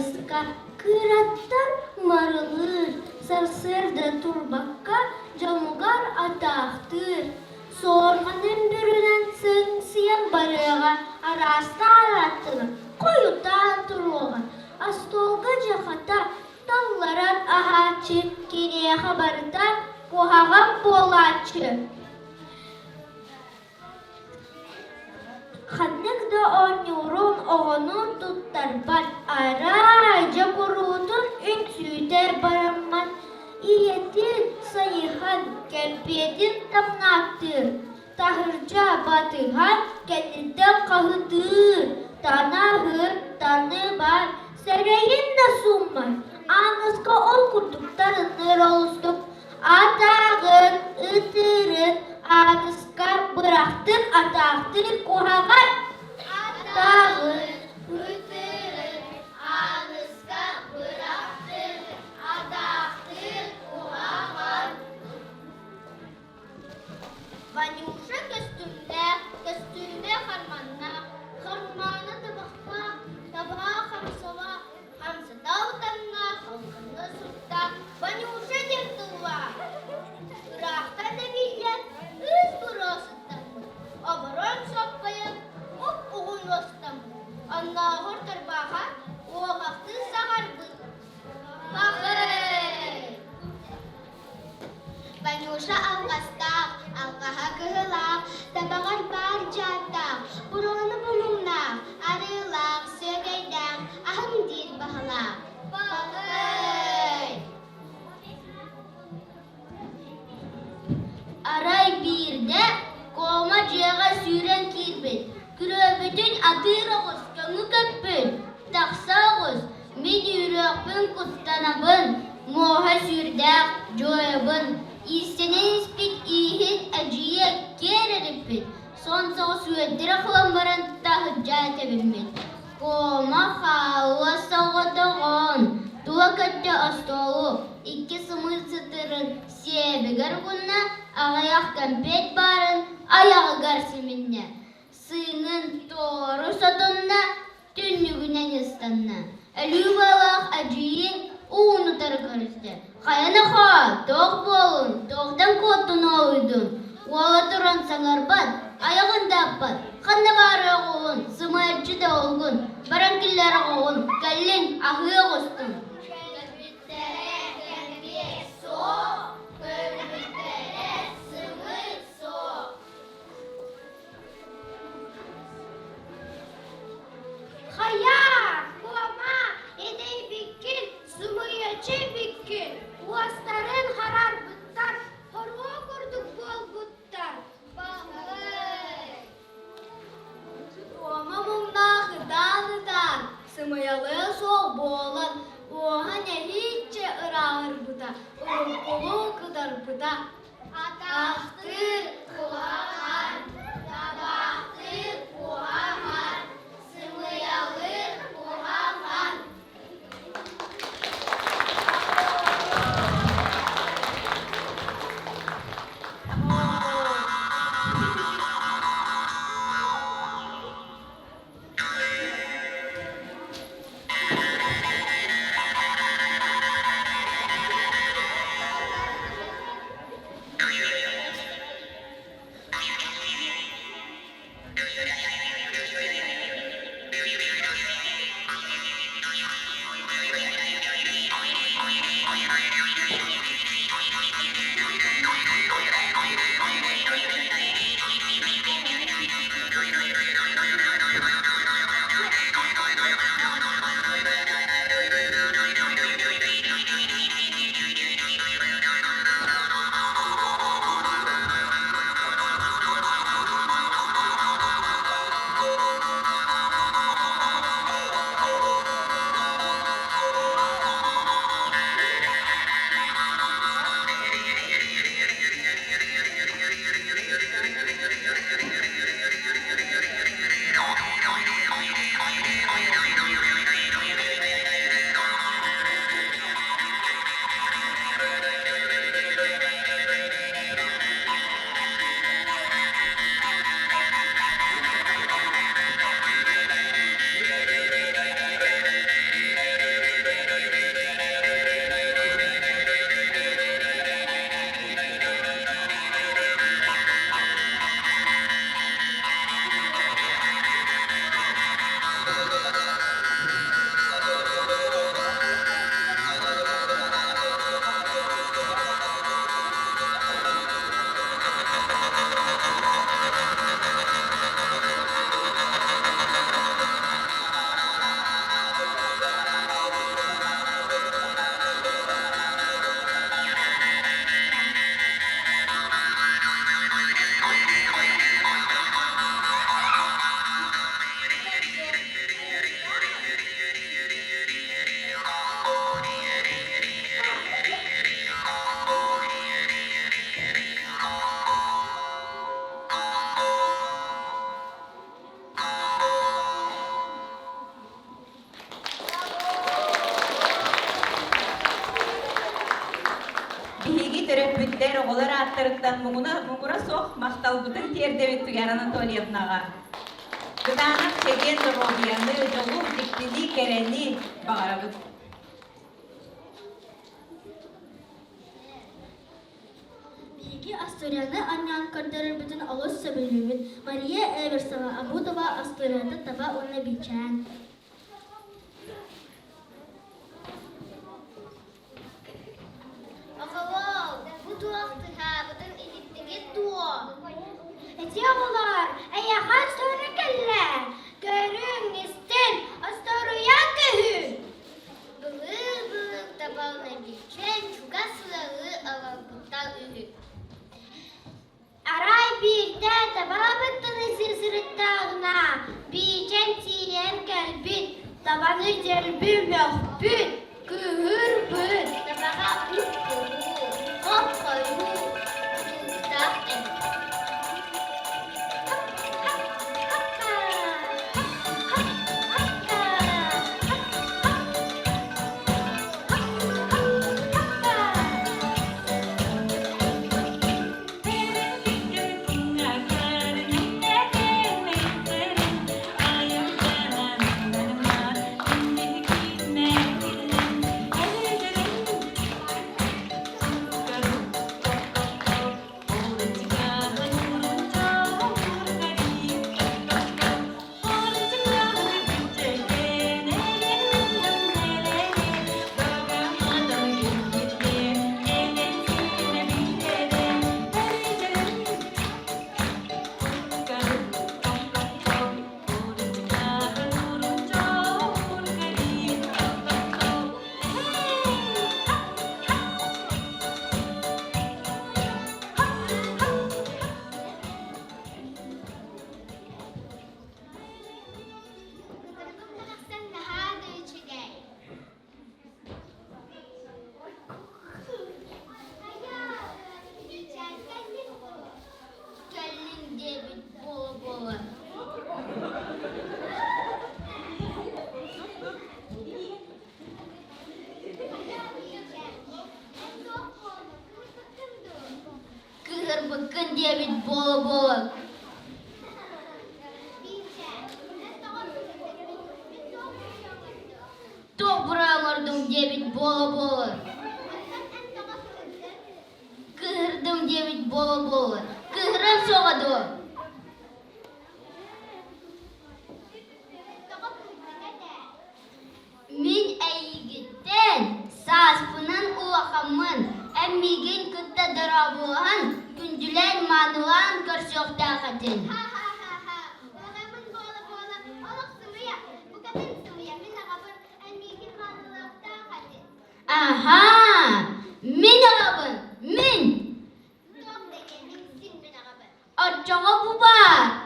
Кайыска кыраттар марылыр, сарсырда турбакка жамугар атақтыр. Сорғанын бүрінен сыңсиян барыға араста араттылы, қойуттан тұруға. Астолға жақата талларан ағачы, кере қабарыта қоғаған болачы. Ханныкда онюрун оғынын туттар бар, арай жабурутун үн сүйдер барамман. Иетин сайыхан кәлпетін тамнаттыр, тахыржа батыған кәнілді қағыдыр. Танағыр, таны бар, сәрейін да суммар, аңызға ол күрдіктарыныр олыстық. Атағын, ұтырын, аңызға бұрақтын, атақтыр қоғаған. Атағын, ұтырын, аңызға бұрақтын, атақтыр қоғаған. Ванюша костюмде қарманна, қарманы табаққа, табаға қамсыла, қамсыда ұтанна, қалқынды сұтта, Ванюша деп тұлға. Ұрақта дәбейлер, үз бұрасыттамын, абырон соқпайын, ұғын остамын. Аннағыр тұрбаға, оғақты сағар бұд. Бақый! Ванюша алғастақ, алғаға кығылақ, табағар бар жаттақ, бұрғаны бұлыңнақ, арылақ, сөгейдақ, ағымдер бағылақ. Бақый! Арай бірді қолма жеға сүйрен кербін, күрөбітін атыр оғыз, көңі көппін, тақса оғыз, мен үйрекпін құттанабын, моға сүйрдәқ, жойыбын, истенен іспет ихін әжие кереріппін, сонсығы сүйеттері қыламбарын тағы жәтебіммен. Қолма қауы сауғатығын, туа көтті астолу, икі сымы сытырын, себігір күнна, ағаяқ кәмпет барын, аяғы гарсименне. Сыңын тору сатынна, түннігінен естанна. Әлі балақ әжейін ұғынытары көрісті. Қаянаға, тоқ болын, тоқтан көттін ауыдың. Уала тұран саңарбан, аяғында аппан. Қанна бары оғылын, сымайырчы да олғын. Баран келлер оғылын, кәлін ағы оғыстың. Уастарын харар бұттар, хорға көрдік бол бұттар. Бағай! Ома мұңна қыдан, сымаялы сол болын, оған әлетче ұрағыр бұта, ұлы қыдар бұта. Атақтыр қоғаған, табақтыр қоғаған, сымаялы қоғаған. төрөппүттер оголар аттырыттан мугура сох макталбытын тердебит Тугер Анатольевнага. Кытанак чеген робияны жолу диктини керени багарабыт. Биги Асторияны аннан кардырыр бүтін олос сөбілмемін. Мария Эверсова Абудова Асторияны таба онна бичен. Ағалау, бұ туақты ғабыдың илеттіге туа. Әте оғылар, әяға сөрі кәлі. Көрің істен, Астория көхі. Бұлы-бұлы табауна бичен, чуға сылығы алабыта үйі. Арай бірді табабыттыны сесіріттағына, бичен тирен кәлбіт, табаны дербі мөқбіт, күгір бүт, табаға үт бұлу, қоп қойу, тұқтақ ән. Bakın diye bir bol. Toprağa vurdum diye bir bol. Kırdım diye bir bol. Kırım soğudu. Min eğigitten saspının uğakamın emmiğin kıtta darabuğun güncülen manuan körsokta kadın. Uğakamın bola olak sımıya. Bu kadın sımıya min ağabın emmiğin manuakta kadın. Aha! Min ağabın! Min! Çok degen minsin min ağabın. Açağa bu var.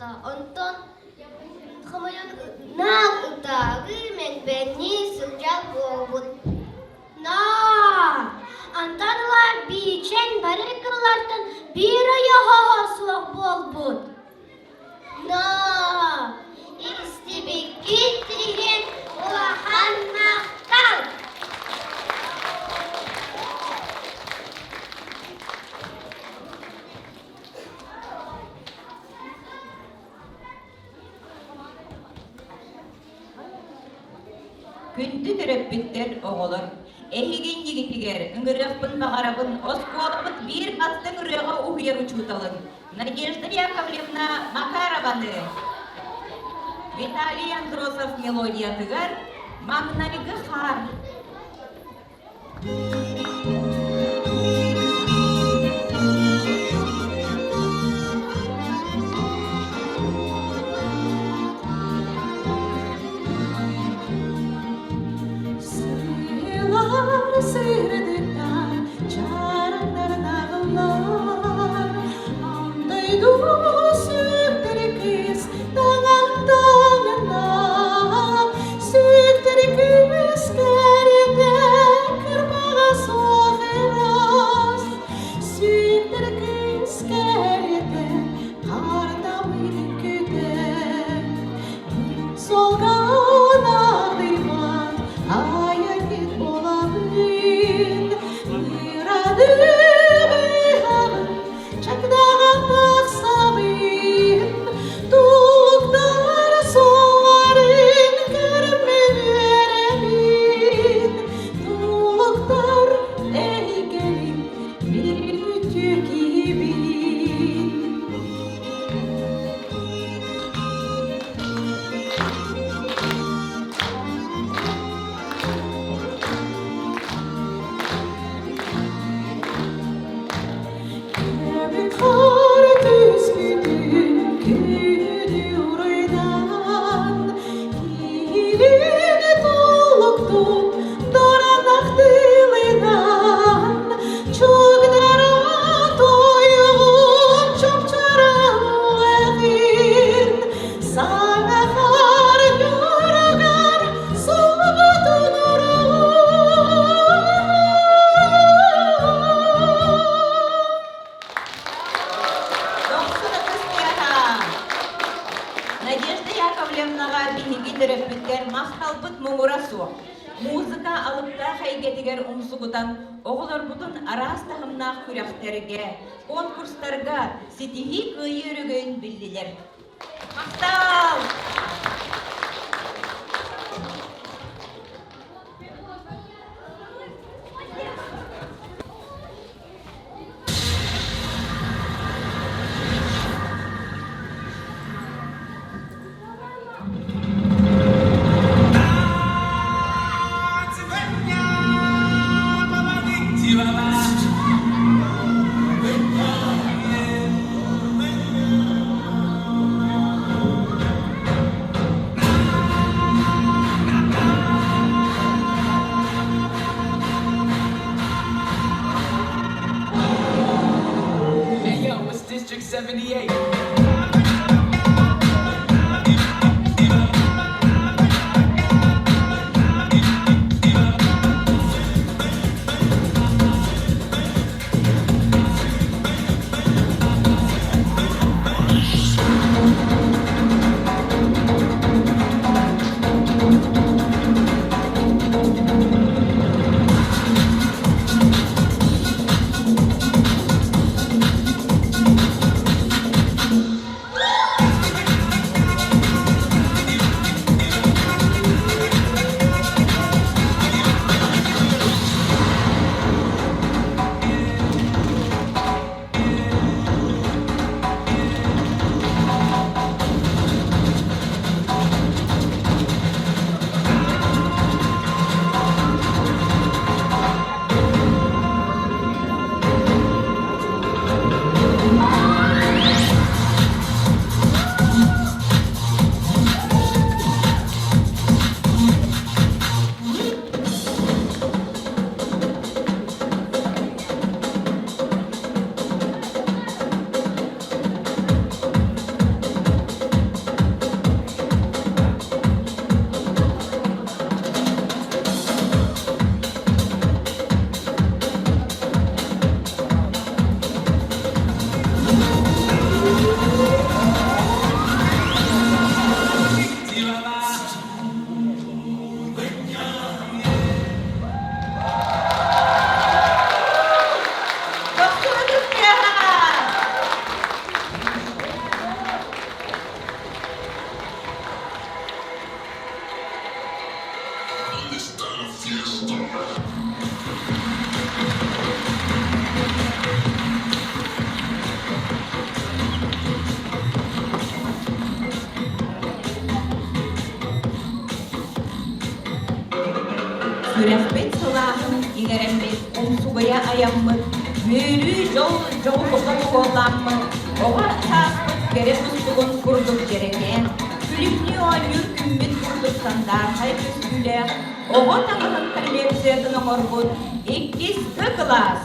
Onton kemudian nak utari menbeni sejak bobot. Nah, antarlar biçen barıklardan bir ayağa hasılah bolbut. Nah, istibik gittirin ulahan nakal. Күнді түрөппүттер оголор. Эхиген жигитигер, ыңгырыппын бағарабын, осколабыт bir мастың үрөға ухуер учуталын. Надежда Яковлевна Макарованы. Виталий Андросов мелодия тыгар, Магналигі хар. Sığlar seyredikler, çaranlar dağlar. Andaydı sükteri kız dağın dağına. Sükteri kız keride kırmağa soğuras. Sükteri kız keride karda mülküde. Solgan ağlayman hayal olanın bir adım çakdağın taksabın tuluklar soğarın görmeyeremin tuluklar ey gelin bir küçük gibi. Bir kar tüsküdü gidiyor oydan. Hilini toluktu doranak dilinden. Çok dara toyuğun çok çaranlığın. Sana kar yorgan soğudu nurun. Доқсыны кыстыяха. Надежда Яковлевнаға биһиги төрөппүттер мақталбыт муңурасу. Музыка алыпта хайгетигер умсугутан оғыларбутун араас тахымнаах күрәхтерге, конкурстарга ситиһи кыйырыгын биллилер. Мақтал! Hey yo, it's District 78. Сүрәхбет сылаһын Güneremmiz, umsugaya ayammız, büyülü jol olamı, oğa saaspıt gerek ustugun kurduk gereken, külümlü o yürkümbüt kurduk sandar hayfüsküle, oğa tanıhın kolleksiyatını korbut, ikisi klas.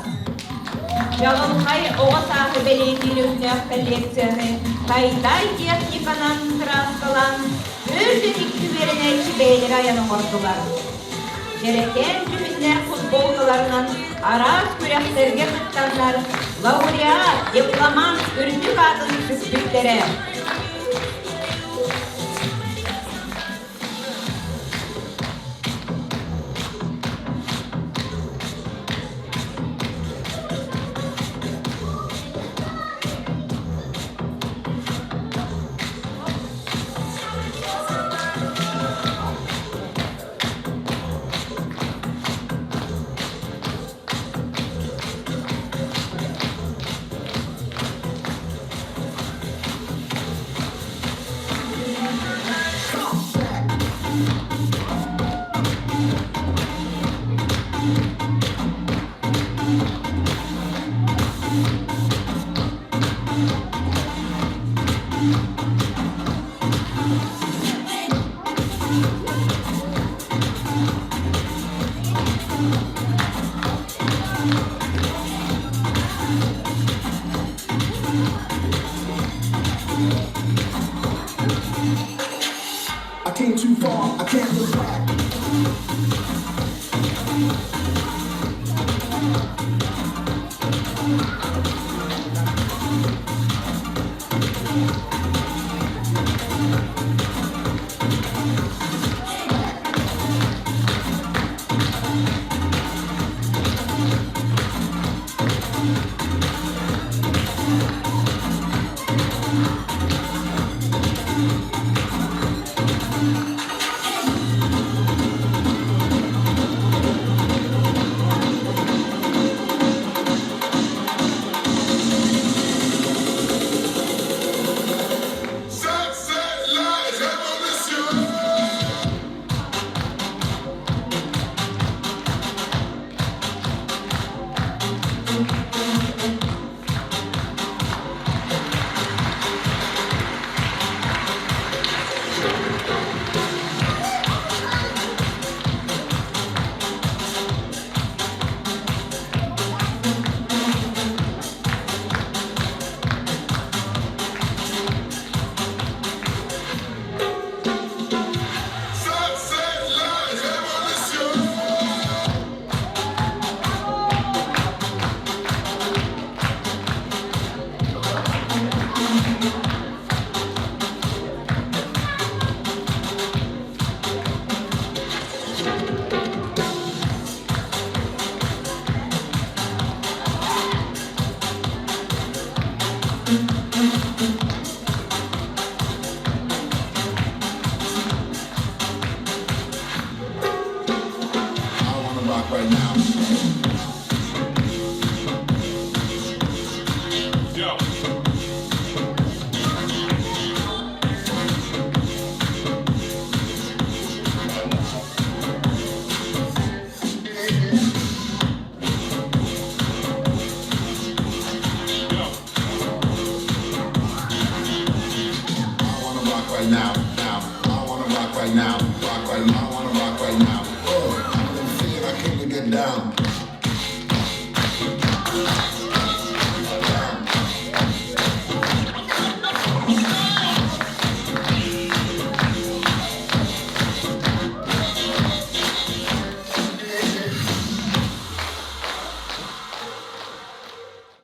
Жалалхай оға сахыбелейін елеуінек коллекцияны, Тайдай техниканан траскалан, өзін ikki беріне чибейлер аяның ордылар. Жерекен жүмінлер футболкаларынан арас күректерге қыттанлар, лауреат, дипломант, үрдік атын сүспіктері. I came too far, I can't look back. I wanna rock right now.